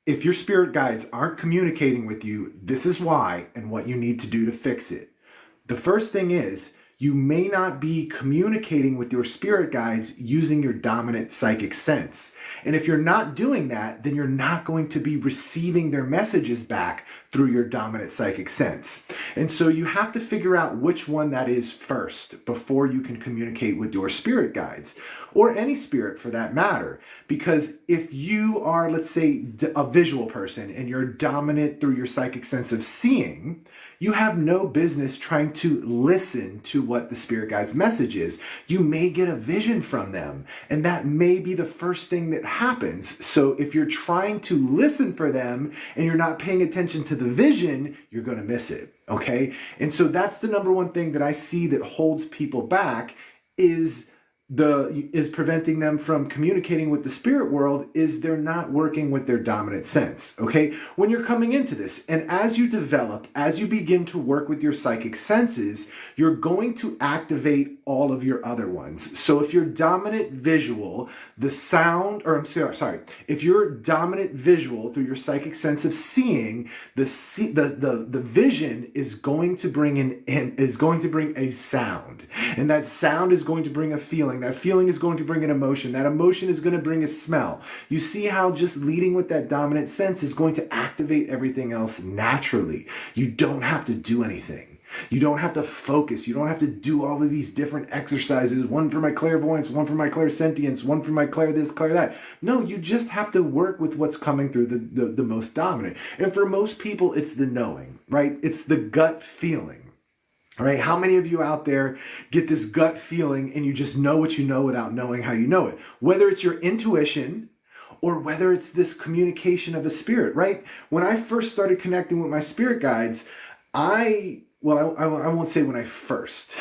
if your spirit guides aren't communicating with you, this is why and what you need to do to fix it. The first thing is, you may not be communicating with your spirit guides using your dominant psychic sense. And if you're not doing that, then you're not going to be receiving their messages back through your dominant psychic sense. And so you have to figure out which one that is first before you can communicate with your spirit guides, or any spirit for that matter. Because if you are, let's say, a visual person and you're dominant through your psychic sense of seeing, you have no business trying to listen to what the spirit guide's message is. You may get a vision from them, and that may be the first thing that happens. So if you're trying to listen for them and you're not paying attention to the vision, you're going to miss it, okay? And so that's the number one thing that I see that holds people back is preventing them from communicating with the spirit world, is they're not working with their dominant sense, okay? When you're coming into this, and as you develop, as you begin to work with your psychic senses, you're going to activate all of your other ones. So if you're dominant visual, the sound, or I'm sorry, if you're dominant visual through your psychic sense of seeing, the vision is going to bring a sound, and that sound is going to bring a feeling. That feeling is going to bring an emotion. That emotion is going to bring a smell. You see how just leading with that dominant sense is going to activate everything else naturally. You don't have to do anything. You don't have to focus. You don't have to do all of these different exercises. One for my clairvoyance, one for my clairsentience, one for my clair this, clair that. No, you just have to work with what's coming through the most dominant. And for most people, it's the knowing, right? It's the gut feeling. All right, how many of you out there get this gut feeling and you just know what you know without knowing how you know it? Whether it's your intuition or whether it's this communication of a spirit, right? When I first started connecting with my spirit guides, I won't say when I first.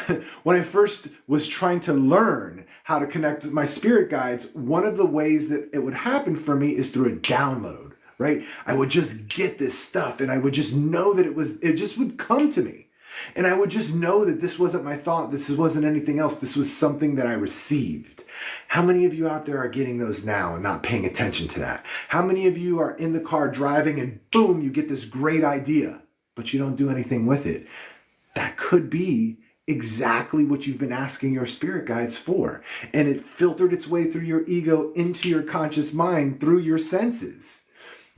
When I first was trying to learn how to connect with my spirit guides, one of the ways that it would happen for me is through a download, right? I would just get this stuff and I would just know that it just would come to me. And I would just know that this wasn't my thought. This wasn't anything else. This was something that I received. How many of you out there are getting those now and not paying attention to that? How many of you are in the car driving and boom, you get this great idea, but you don't do anything with it? That could be exactly what you've been asking your spirit guides for. And it filtered its way through your ego into your conscious mind through your senses.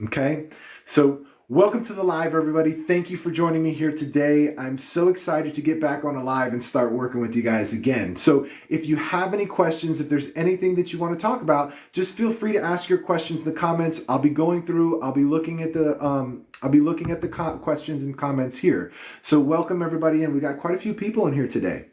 Okay? So welcome to the live, everybody. Thank you for joining me here today. I'm so excited to get back on a live and start working with you guys again. So if you have any questions, if there's anything that you want to talk about, just feel free to ask your questions in the comments. I'll be going through, I'll be looking at the questions and comments here. So welcome everybody in. We got quite a few people in here today.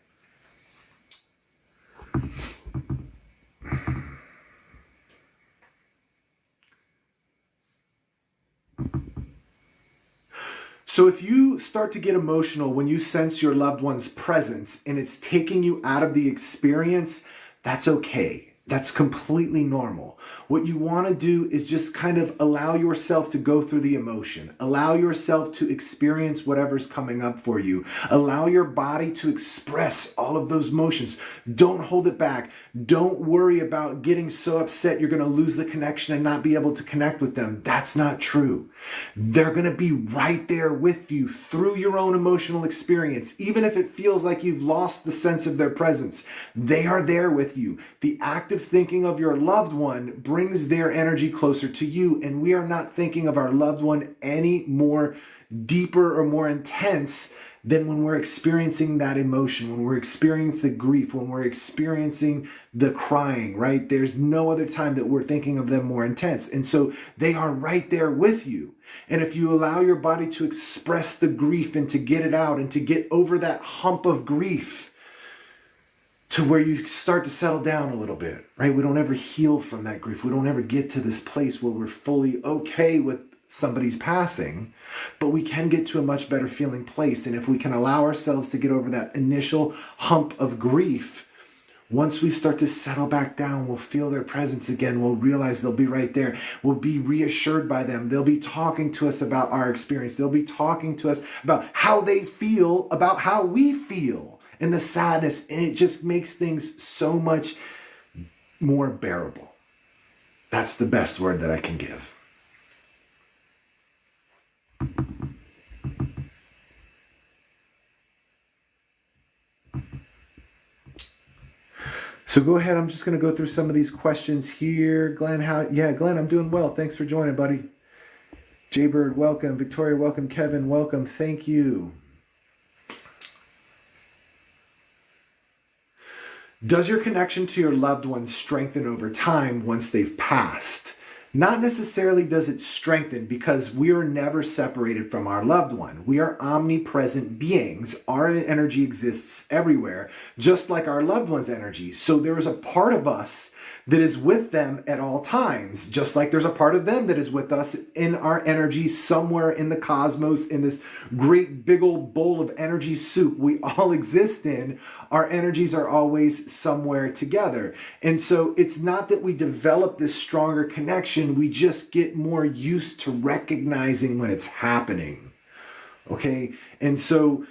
So if you start to get emotional when you sense your loved one's presence and it's taking you out of the experience, that's okay. That's completely normal. What you want to do is just kind of allow yourself to go through the emotion. Allow yourself to experience whatever's coming up for you. Allow your body to express all of those emotions. Don't hold it back. Don't worry about getting so upset you're going to lose the connection and not be able to connect with them. That's not true. They're going to be right there with you through your own emotional experience. Even if it feels like you've lost the sense of their presence, they are there with you. The active thinking of your loved one brings their energy closer to you, and we are not thinking of our loved one any more deeper or more intense than when we're experiencing that emotion, when we're experiencing the grief, when we're experiencing the crying, right? There's no other time that we're thinking of them more intense. And so they are right there with you. And if you allow your body to express the grief and to get it out and to get over that hump of grief to where you start to settle down a little bit, right? We don't ever heal from that grief. We don't ever get to this place where we're fully okay with somebody's passing, but we can get to a much better feeling place. And if we can allow ourselves to get over that initial hump of grief, once we start to settle back down, we'll feel their presence again. We'll realize they'll be right there. We'll be reassured by them. They'll be talking to us about our experience. They'll be talking to us about how they feel, about how we feel, and the sadness. And it just makes things so much more bearable. That's the best word that I can give. So go ahead. I'm just going to go through some of these questions here. Glenn, Glenn, I'm doing well. Thanks for joining, buddy. Jaybird, welcome. Victoria, welcome. Kevin, welcome. Thank you. Does your connection to your loved ones strengthen over time once they've passed? Not necessarily does it strengthen, because we are never separated from our loved one. We are omnipresent beings. Our energy exists everywhere, just like our loved one's energy. So there is a part of us that is with them at all times, just like there's a part of them that is with us in our energy somewhere in the cosmos, in this great big old bowl of energy soup we all exist in. Our energies are always somewhere together. And so it's not that we develop this stronger connection, we just get more used to recognizing when it's happening. Okay? And so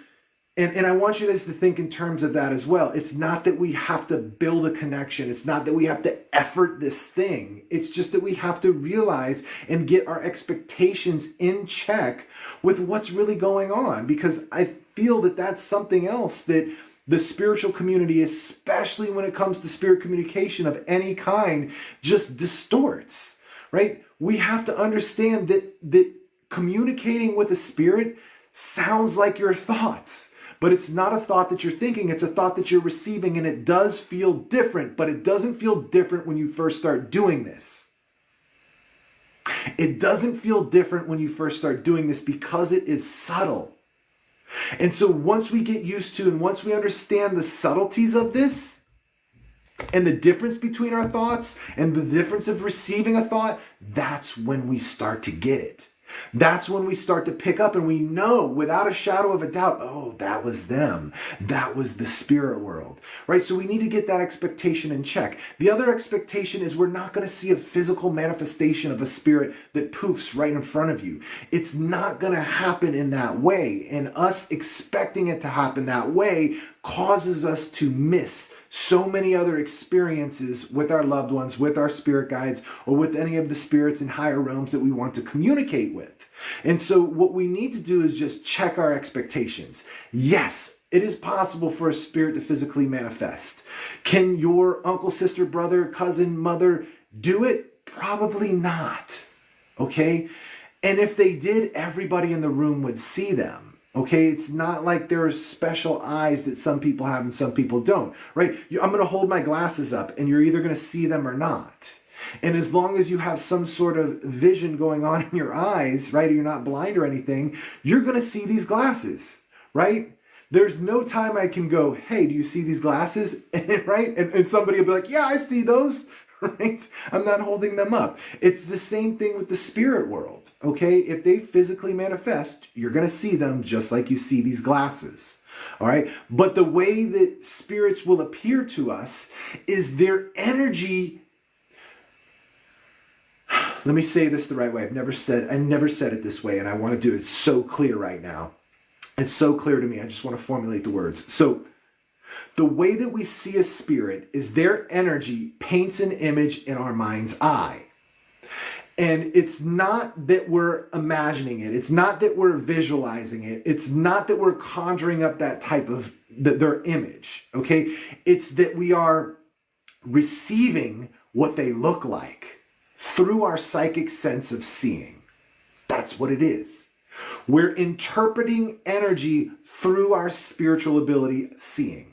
And I want you guys to think in terms of that as well. It's not that we have to build a connection. It's not that we have to effort this thing. It's just that we have to realize and get our expectations in check with what's really going on. Because I feel that that's something else that the spiritual community, especially when it comes to spirit communication of any kind, just distorts, right? We have to understand that communicating with a spirit sounds like your thoughts. But it's not a thought that you're thinking, it's a thought that you're receiving, and it does feel different, but it doesn't feel different when you first start doing this. It doesn't feel different when you first start doing this because it is subtle. And so once we get used to and once we understand the subtleties of this and the difference between our thoughts and the difference of receiving a thought, that's when we start to get it. That's when we start to pick up and we know without a shadow of a doubt, oh, that was them. That was the spirit world, right? So we need to get that expectation in check. The other expectation is we're not going to see a physical manifestation of a spirit that poofs right in front of you. It's not going to happen in that way. And us expecting it to happen that way causes us to miss so many other experiences with our loved ones, with our spirit guides, or with any of the spirits in higher realms that we want to communicate with. And so what we need to do is just check our expectations. Yes, it is possible for a spirit to physically manifest. Can your uncle, sister, brother, cousin, mother do it? Probably not. Okay? And if they did, everybody in the room would see them. Okay, it's not like there are special eyes that some people have and some people don't, right? I'm going to hold my glasses up and you're either going to see them or not. And as long as you have some sort of vision going on in your eyes, right, you're not blind or anything, you're going to see these glasses, right? There's no time I can go, hey, do you see these glasses? Right? And somebody will be like, yeah, I see those. Right? I'm not holding them up. It's the same thing with the spirit world, okay? If they physically manifest, you're going to see them just like you see these glasses, all right? But the way that spirits will appear to us is their energy. Let me say this the right way. I never said it this way, and I want to do it so clear right now. It's so clear to me. I just want to formulate the words. So the way that we see a spirit is their energy paints an image in our mind's eye. And it's not that we're imagining it. It's not that we're visualizing it. It's not that we're conjuring up that type of their image, okay? It's that we are receiving what they look like through our psychic sense of seeing. That's what it is. We're interpreting energy through our spiritual ability seeing.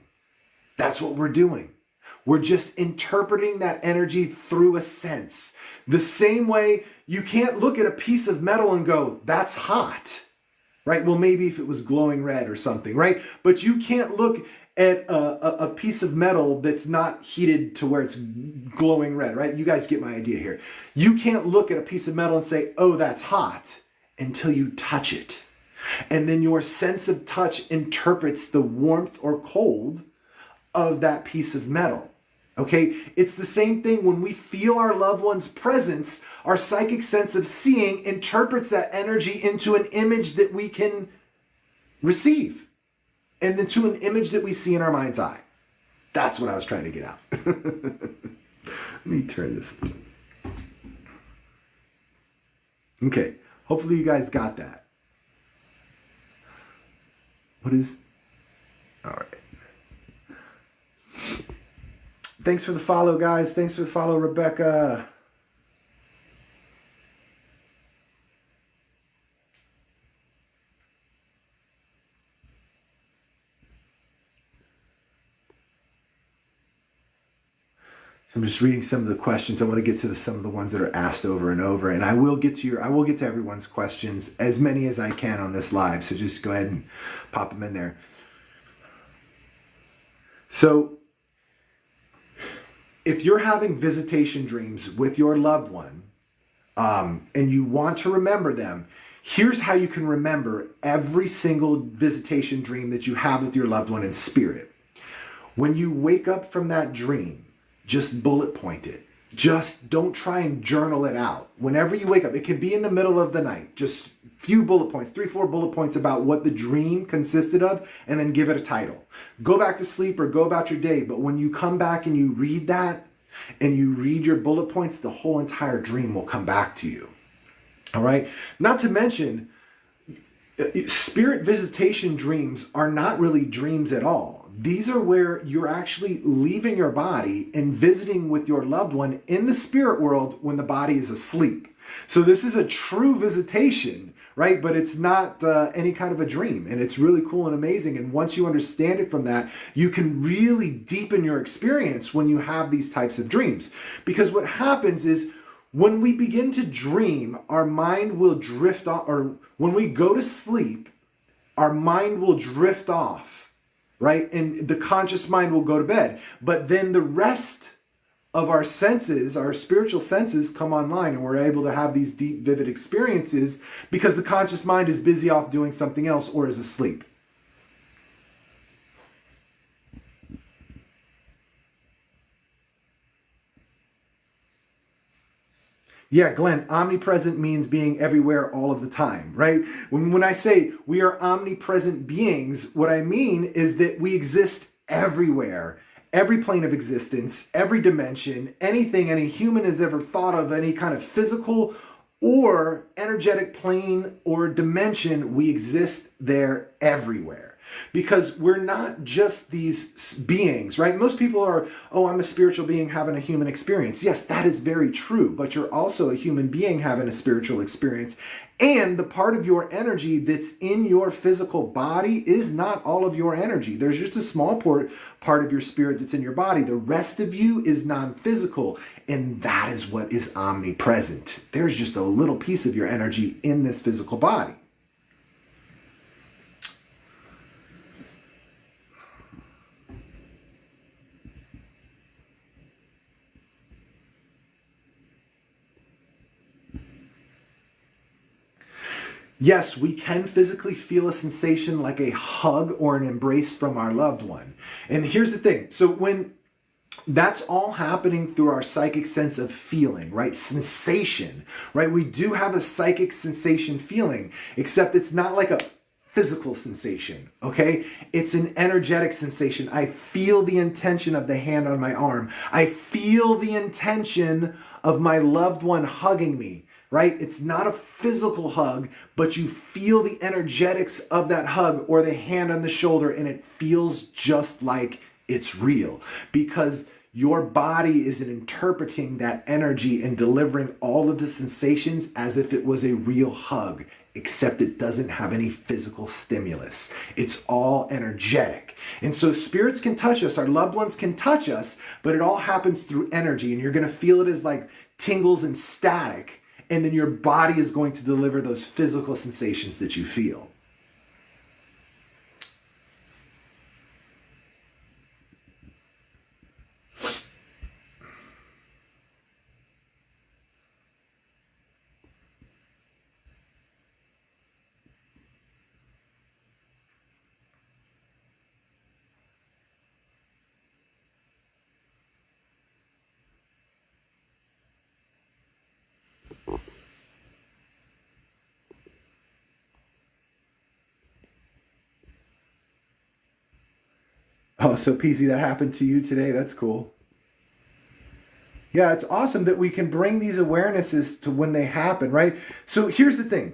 That's what we're doing. We're just interpreting that energy through a sense. The same way you can't look at a piece of metal and go, that's hot, right? Well, maybe if it was glowing red or something, right? But you can't look at a piece of metal that's not heated to where it's glowing red, right? You guys get my idea here. You can't look at a piece of metal and say, oh, that's hot, until you touch it. And then your sense of touch interprets the warmth or cold of that piece of metal. Okay? It's the same thing when we feel our loved one's presence, our psychic sense of seeing interprets that energy into an image that we can receive and into an image that we see in our mind's eye. That's what I was trying to get out. Let me turn this. Okay. Hopefully you guys got that. All right. Thanks for the follow, guys. Thanks for the follow, Rebecca. So I'm just reading some of the questions. I want to get to some of the ones that are asked over and over, and I will get to everyone's questions, as many as I can on this live. So just go ahead and pop them in there. So if you're having visitation dreams with your loved one, and you want to remember them, here's how you can remember every single visitation dream that you have with your loved one in spirit. When you wake up from that dream, just bullet point it. Just don't try and journal it out. Whenever you wake up, it could be in the middle of the night, just few bullet points, 3-4 bullet points about what the dream consisted of, and then give it a title. Go back to sleep or go about your day, but when you come back and you read that, and you read your bullet points, the whole entire dream will come back to you. All right? Not to mention, spirit visitation dreams are not really dreams at all. These are where you're actually leaving your body and visiting with your loved one in the spirit world when the body is asleep. So this is a true visitation, right? But it's not any kind of a dream. And it's really cool and amazing. And once you understand it from that, you can really deepen your experience when you have these types of dreams. Because what happens is when we begin to dream, our mind will drift off, or when we go to sleep, our mind will drift off. Right? And the conscious mind will go to bed. But then the rest of our senses, our spiritual senses, come online, and we're able to have these deep, vivid experiences because the conscious mind is busy off doing something else or is asleep. Yeah, Glenn, omnipresent means being everywhere all of the time, right? When I say we are omnipresent beings, what I mean is that we exist everywhere, every plane of existence, every dimension, anything any human has ever thought of, any kind of physical or energetic plane or dimension, we exist there everywhere. Because we're not just these beings, right? Most people are, oh, I'm a spiritual being having a human experience. Yes, that is very true, but you're also a human being having a spiritual experience. And the part of your energy that's in your physical body is not all of your energy. There's just a small part of your spirit that's in your body. The rest of you is non-physical, and that is what is omnipresent. There's just a little piece of your energy in this physical body. Yes, we can physically feel a sensation like a hug or an embrace from our loved one. And here's the thing. So when that's all happening through our psychic sense of feeling, right? Sensation, right? We do have a psychic sensation feeling, except it's not like a physical sensation, okay? It's an energetic sensation. I feel the intention of the hand on my arm. I feel the intention of my loved one hugging me. Right? It's not a physical hug, but you feel the energetics of that hug or the hand on the shoulder, and it feels just like it's real because your body is interpreting that energy and delivering all of the sensations as if it was a real hug, except it doesn't have any physical stimulus. It's all energetic. And so spirits can touch us, our loved ones can touch us, but it all happens through energy, and you're going to feel it as like tingles and static. And then your body is going to deliver those physical sensations that you feel. Oh, so PZ, that happened to you today? That's cool. Yeah, it's awesome that we can bring these awarenesses to when they happen, right? So here's the thing.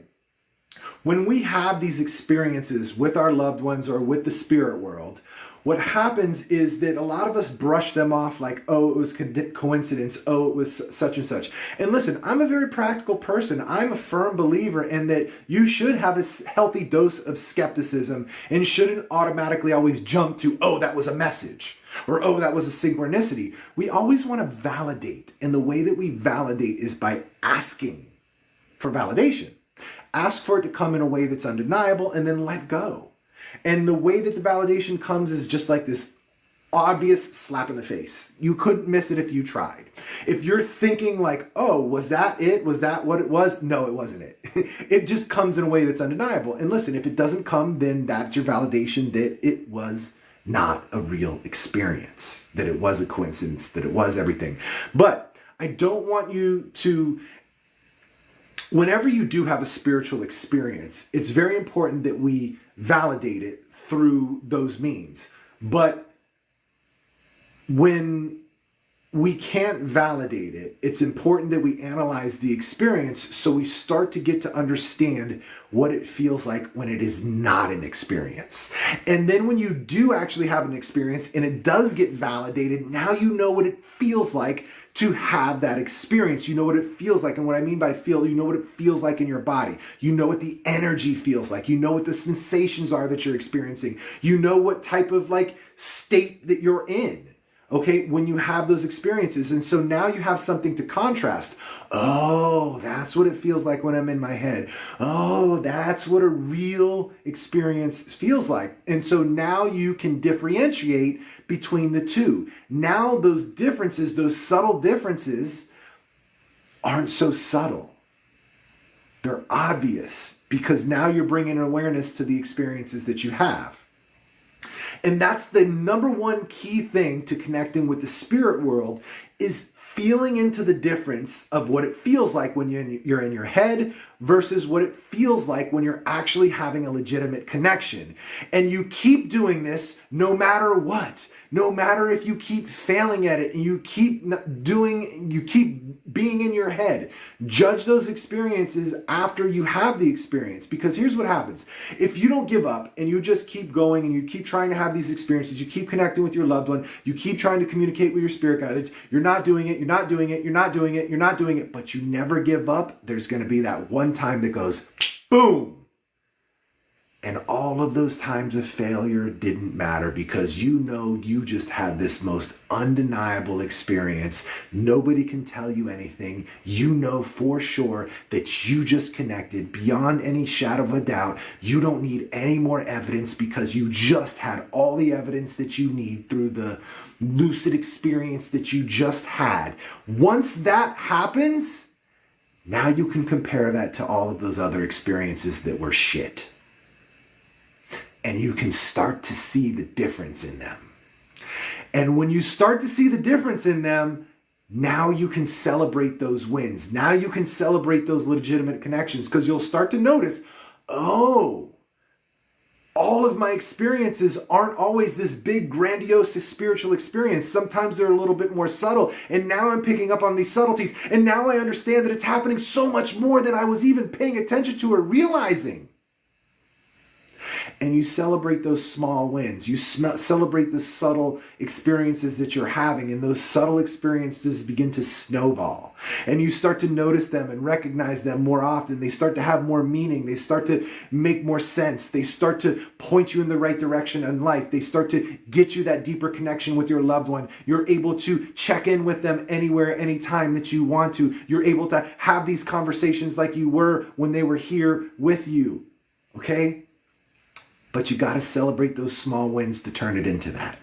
When we have these experiences with our loved ones or with the spirit world, what happens is that a lot of us brush them off like, oh, it was coincidence. Oh, it was such and such. And listen, I'm a very practical person. I'm a firm believer in that you should have a healthy dose of skepticism and shouldn't automatically always jump to, oh, that was a message, or oh, that was a synchronicity. We always want to validate. And the way that we validate is by asking for validation. Ask for it to come in a way that's undeniable and then let go. And the way that the validation comes is just like this obvious slap in the face. You couldn't miss it if you tried. If you're thinking like, oh, was that it? Was that what it was? No, it wasn't it. It just comes in a way that's undeniable. And listen, if it doesn't come, then that's your validation that it was not a real experience, that it was a coincidence, that it was everything. But I don't want you to... Whenever you do have a spiritual experience, it's very important that we validate it through those means. But when we can't validate it, it's important that we analyze the experience so we start to get to understand what it feels like when it is not an experience. And then when you do actually have an experience and it does get validated, now you know what it feels like to have that experience. You know what it feels like. And what I mean by feel, you know what it feels like in your body. You know what the energy feels like. You know what the sensations are that you're experiencing. You know what type of like state that you're in. Okay, when you have those experiences. And so now you have something to contrast. Oh, that's what it feels like when I'm in my head. Oh, that's what a real experience feels like. And so now you can differentiate between the two. Now those differences, those subtle differences, aren't so subtle. They're obvious because now you're bringing awareness to the experiences that you have. And that's the number one key thing to connecting with the spirit world, is feeling into the difference of what it feels like when you're in your head versus what it feels like when you're actually having a legitimate connection. And you keep doing this no matter what. No matter if you keep failing at it and you keep being in your head. Judge those experiences after you have the experience. Because here's what happens. If you don't give up and you just keep going and you keep trying to have these experiences, you keep connecting with your loved one, you keep trying to communicate with your spirit guides, you're not doing it, you're not doing it, you're not doing it, you're not doing it, but you never give up, there's going to be that one time that goes boom. And all of those times of failure didn't matter because you know you just had this most undeniable experience. Nobody can tell you anything. You know for sure that you just connected beyond any shadow of a doubt. You don't need any more evidence because you just had all the evidence that you need through the lucid experience that you just had. Once that happens, now you can compare that to all of those other experiences that were shit. And you can start to see the difference in them. And when you start to see the difference in them, now you can celebrate those wins. Now you can celebrate those legitimate connections because you'll start to notice, oh, all of my experiences aren't always this big, grandiose spiritual experience. Sometimes they're a little bit more subtle. And now I'm picking up on these subtleties. And now I understand that it's happening so much more than I was even paying attention to or realizing. And you celebrate those small wins. You celebrate the subtle experiences that you're having, and those subtle experiences begin to snowball. And you start to notice them and recognize them more often. They start to have more meaning. They start to make more sense. They start to point you in the right direction in life. They start to get you that deeper connection with your loved one. You're able to check in with them anywhere, anytime that you want to. You're able to have these conversations like you were when they were here with you. Okay? But you got to celebrate those small wins to turn it into that.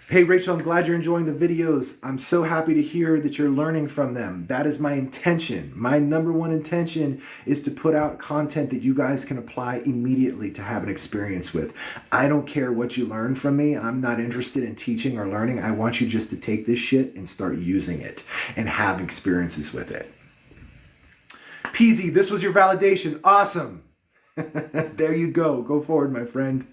Hey Rachel, I'm glad you're enjoying the videos. I'm so happy to hear that you're learning from them. That is my intention. My number one intention is to put out content that you guys can apply immediately to have an experience with. I don't care what you learn from me. I'm not interested in teaching or learning. I want you just to take this shit and start using it and have experiences with it. Peasy, this was your validation. Awesome. There you go. Go forward, my friend.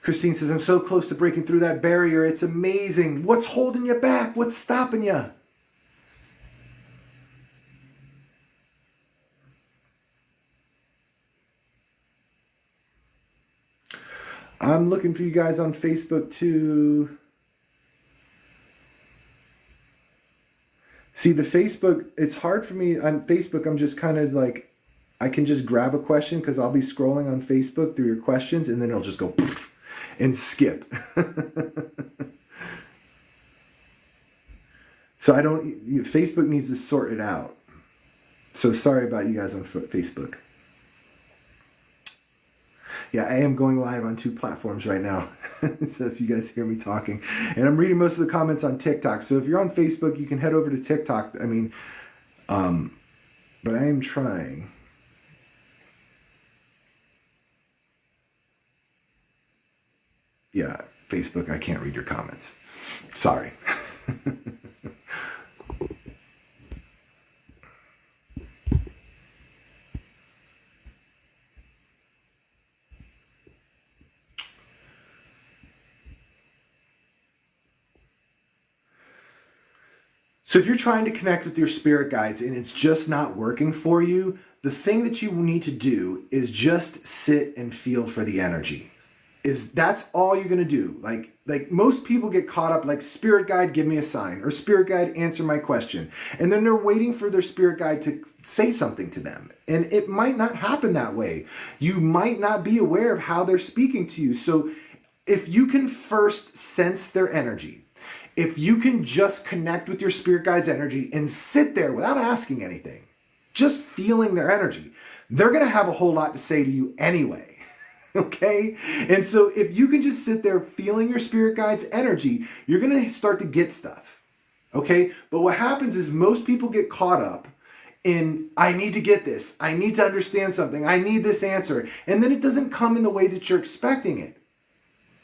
Christine says, I'm so close to breaking through that barrier. It's amazing. What's holding you back? What's stopping you? I'm looking for you guys on Facebook too. See, the Facebook, it's hard for me on Facebook. I'm just kind of like, I can just grab a question because I'll be scrolling on Facebook through your questions and then it'll just go poof and skip. So Facebook needs to sort it out. So sorry about you guys on Facebook. Yeah, I am going live on 2 platforms right now. So if you guys hear me talking. And I'm reading most of the comments on TikTok. So if you're on Facebook, you can head over to TikTok. I mean, but I am trying. Yeah, Facebook, I can't read your comments. Sorry. So if you're trying to connect with your spirit guides and it's just not working for you, the thing that you need to do is just sit and feel for the energy. That's all you're going to do. Like most people get caught up like, spirit guide, give me a sign, or spirit guide, answer my question. And then they're waiting for their spirit guide to say something to them. And it might not happen that way. You might not be aware of how they're speaking to you. So if you can first sense their energy, if you can just connect with your spirit guide's energy and sit there without asking anything, just feeling their energy, they're going to have a whole lot to say to you anyway. Okay? And so if you can just sit there feeling your spirit guide's energy, you're going to start to get stuff. Okay? But what happens is most people get caught up in, I need to get this. I need to understand something. I need this answer. And then it doesn't come in the way that you're expecting it.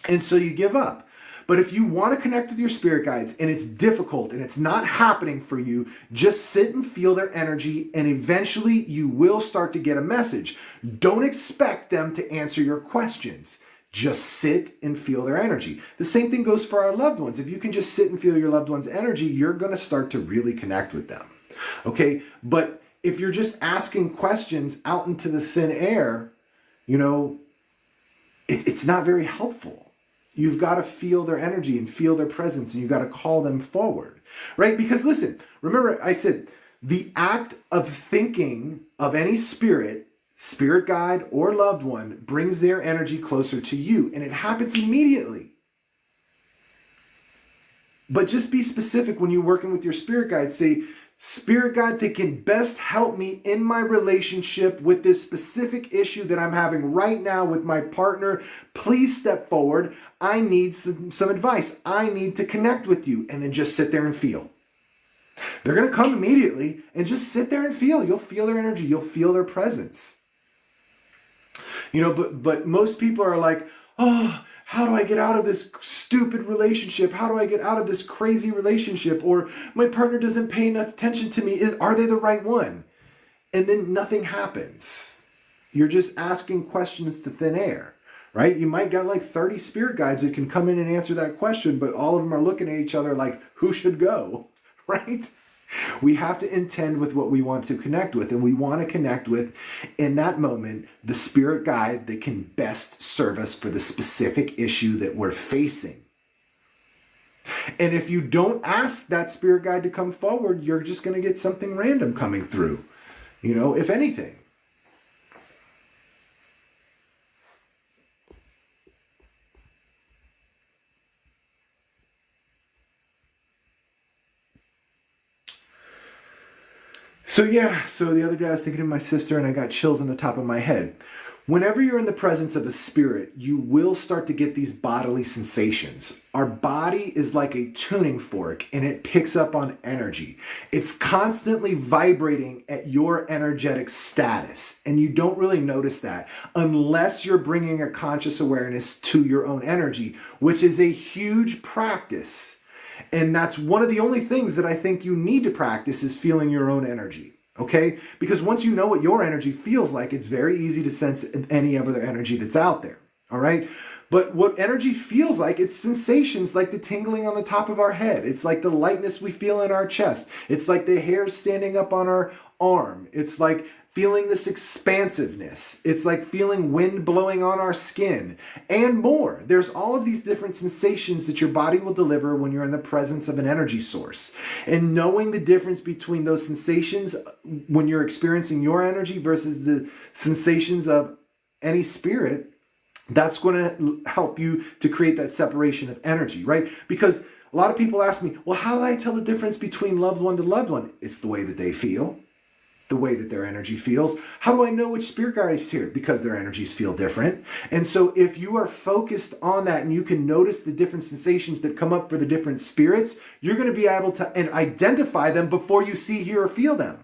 And so you give up. But if you want to connect with your spirit guides and it's difficult and it's not happening for you, just sit and feel their energy and eventually you will start to get a message. Don't expect them to answer your questions. Just sit and feel their energy. The same thing goes for our loved ones. If you can just sit and feel your loved one's energy, you're going to start to really connect with them. Okay? But if you're just asking questions out into the thin air, it's not very helpful. You've got to feel their energy and feel their presence, and you've got to call them forward, right? Because listen, remember I said the act of thinking of any spirit guide, or loved one brings their energy closer to you, and it happens immediately. But just be specific when you're working with your spirit guide. Say, spirit guide that can best help me in my relationship with this specific issue that I'm having right now with my partner. Please step forward. I need some advice. I need to connect with you. And then just sit there and feel. They're going to come immediately, and just sit there and feel. You'll feel their energy. You'll feel their presence. But most people are like, oh, how do I get out of this stupid relationship? How do I get out of this crazy relationship? Or my partner doesn't pay enough attention to me. Are they the right one? And then nothing happens. You're just asking questions to thin air, right? You might get like 30 spirit guides that can come in and answer that question, but all of them are looking at each other like, who should go, right? We have to intend with what we want to connect with, and we want to connect with, in that moment, the spirit guide that can best serve us for the specific issue that we're facing. And if you don't ask that spirit guide to come forward, you're just going to get something random coming through, if anything. So the other day I was thinking of my sister and I got chills on the top of my head. Whenever you're in the presence of a spirit, you will start to get these bodily sensations. Our body is like a tuning fork and it picks up on energy. It's constantly vibrating at your energetic status, and you don't really notice that unless you're bringing a conscious awareness to your own energy, which is a huge practice. And that's one of the only things that I think you need to practice is feeling your own energy. Okay? Because once you know what your energy feels like, it's very easy to sense any other energy that's out there. All right? But what energy feels like, it's sensations like the tingling on the top of our head. It's like the lightness we feel in our chest. It's like the hair standing up on our arm. It's like feeling this expansiveness. It's like feeling wind blowing on our skin and more. There's all of these different sensations that your body will deliver when you're in the presence of an energy source. And knowing the difference between those sensations when you're experiencing your energy versus the sensations of any spirit, that's going to help you to create that separation of energy, right? Because a lot of people ask me, well, how do I tell the difference between loved one to loved one? It's the way that they feel. The way that their energy feels. How do I know which spirit guide is here? Because their energies feel different. And so if you are focused on that and you can notice the different sensations that come up for the different spirits, you're going to be able to identify them before you see, hear, or feel them.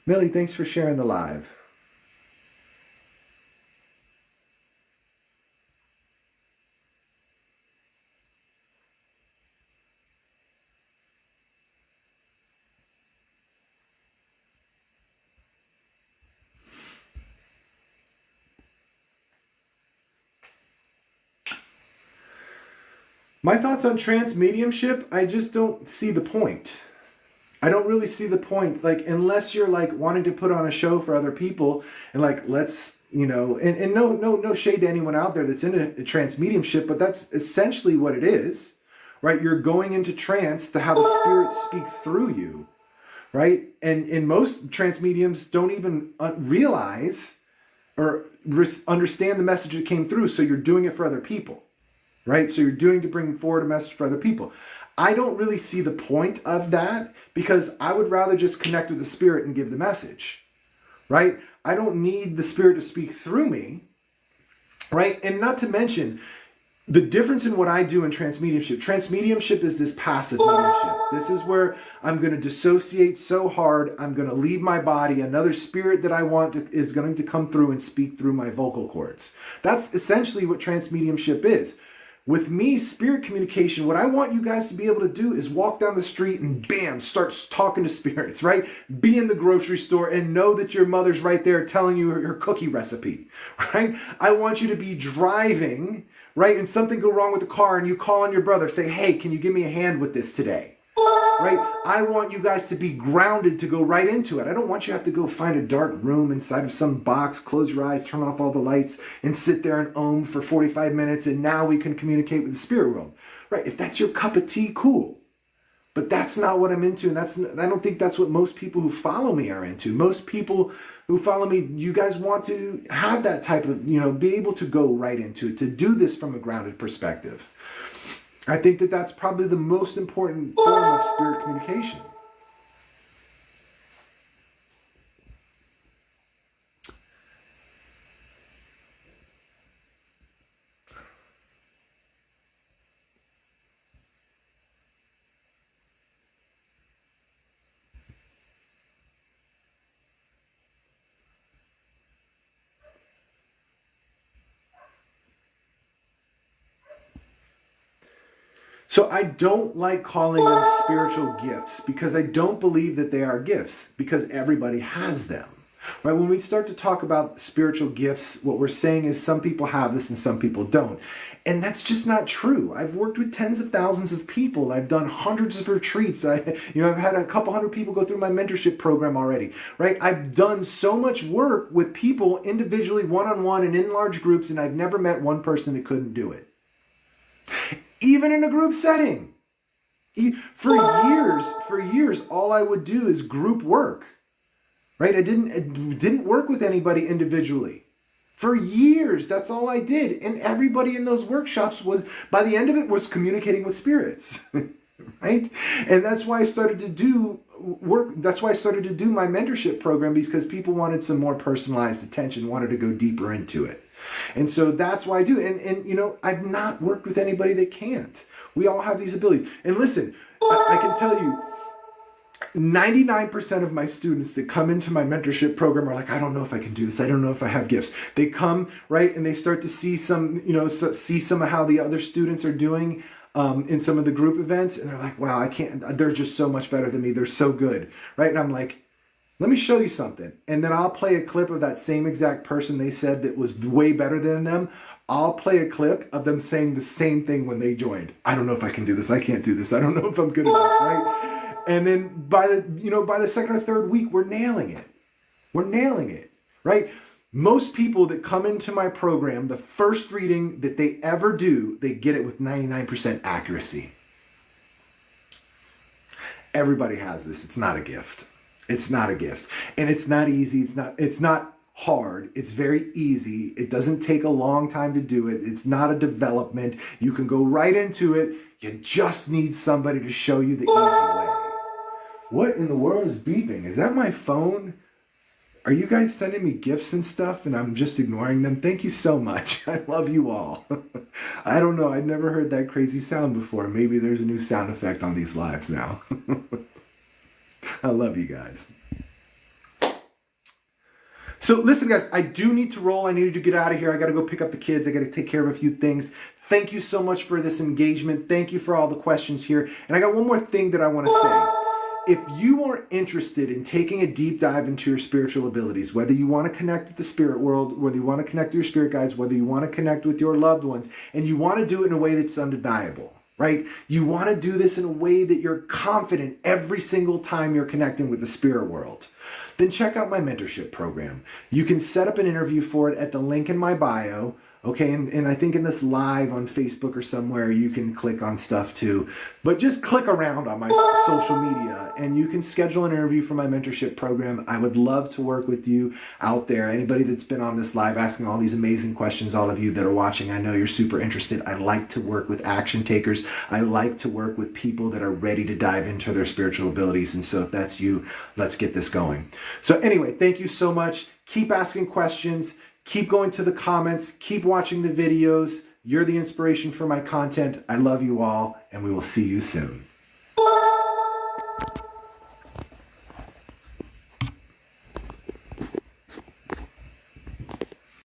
Millie, thanks for sharing the live. My thoughts on trance mediumship, I just don't see the point. I don't really see the point, like, unless you're like wanting to put on a show for other people and like, let's, you know, and no shade to anyone out there that's in a trance mediumship, but that's essentially what it is, right? You're going into trance to have a spirit speak through you, right? And most trance mediums don't even realize or understand the message that came through. So you're doing it for other people, right? So you're doing to bring forward a message for other people. I don't really see the point of that because I would rather just connect with the spirit and give the message, right? I don't need the spirit to speak through me, right? And not to mention the difference in what I do in trance mediumship. Trance mediumship is this passive mediumship. This is where I'm going to dissociate so hard, I'm going to leave my body. Another spirit that I want is going to come through and speak through my vocal cords. That's essentially what trance mediumship is. With me, spirit communication, what I want you guys to be able to do is walk down the street and bam, start talking to spirits, right? Be in the grocery store and know that your mother's right there telling you her cookie recipe, right? I want you to be driving, right? And something go wrong with the car and you call on your brother, say, hey, can you give me a hand with this today? Right? I want you guys to be grounded to go right into it. I don't want you to have to go find a dark room inside of some box, close your eyes, turn off all the lights, and sit there and ohm for 45 minutes, and now we can communicate with the spirit world. Right? If that's your cup of tea, cool. But that's not what I'm into, and I don't think that's what most people who follow me are into. Most people who follow me, you guys want to have that type of, be able to go right into it, to do this from a grounded perspective. I think that that's probably the most important form of spirit communication. So I don't like calling them spiritual gifts because I don't believe that they are gifts because everybody has them. Right? When we start to talk about spiritual gifts, what we're saying is some people have this and some people don't. And that's just not true. I've worked with tens of thousands of people. I've done hundreds of retreats. I've had a couple hundred people go through my mentorship program already, right? I've done so much work with people individually, one-on-one and in large groups, and I've never met one person that couldn't do it. Even in a group setting. For years, all I would do is group work. Right? I didn't work with anybody individually. For years, that's all I did. And everybody in those workshops was, by the end of it, was communicating with spirits, right? And that's why I started to do work. That's why I started to do my mentorship program, because people wanted some more personalized attention, wanted to go deeper into it. And so that's why I do. And you know, I've not worked with anybody that can't. We all have these abilities. And listen, I can tell you, 99% of my students that come into my mentorship program are like, I don't know if I can do this. I don't know if I have gifts. They come, right, and they start to see some, you know, see some of how the other students are doing in some of the group events. And they're like, wow, I can't, they're just so much better than me. They're so good, right? And I'm like, let me show you something. And then I'll play a clip of that same exact person they said that was way better than them. I'll play a clip of them saying the same thing when they joined. I don't know if I can do this. I can't do this. I don't know if I'm good enough, right? And then by the second or third week, we're nailing it. We're nailing it, right? Most people that come into my program, the first reading that they ever do, they get it with 99% accuracy. Everybody has this. It's not a gift. It's not a gift. And it's not easy. It's not hard. It's very easy. It doesn't take a long time to do it. It's not a development. You can go right into it. You just need somebody to show you the easy way. What in the world is beeping? Is that my phone? Are you guys sending me gifts and stuff and I'm just ignoring them? Thank you so much. I love you all. I don't know. I've never heard that crazy sound before. Maybe there's a new sound effect on these lives now. I love you guys. So listen, guys, I do need to roll. I need to get out of here. I got to go pick up the kids. I got to take care of a few things. Thank you so much for this engagement. Thank you for all the questions here. And I got one more thing that I want to say. If you are interested in taking a deep dive into your spiritual abilities, whether you want to connect with the spirit world, whether you want to connect with your spirit guides, whether you want to connect with your loved ones, and you want to do it in a way that's undeniable, right? You want to do this in a way that you're confident every single time you're connecting with the spirit world, then check out my mentorship program. You can set up an interview for it at the link in my bio. Okay, and I think in this live on Facebook or somewhere, you can click on stuff too. But just click around on my social media and you can schedule an interview for my mentorship program. I would love to work with you out there. Anybody that's been on this live asking all these amazing questions, all of you that are watching, I know you're super interested. I like to work with action takers. I like to work with people that are ready to dive into their spiritual abilities. And so if that's you, let's get this going. So anyway, thank you so much. Keep asking questions. Keep going to the comments. Keep watching the videos. You're the inspiration for my content. I love you all, and we will see you soon.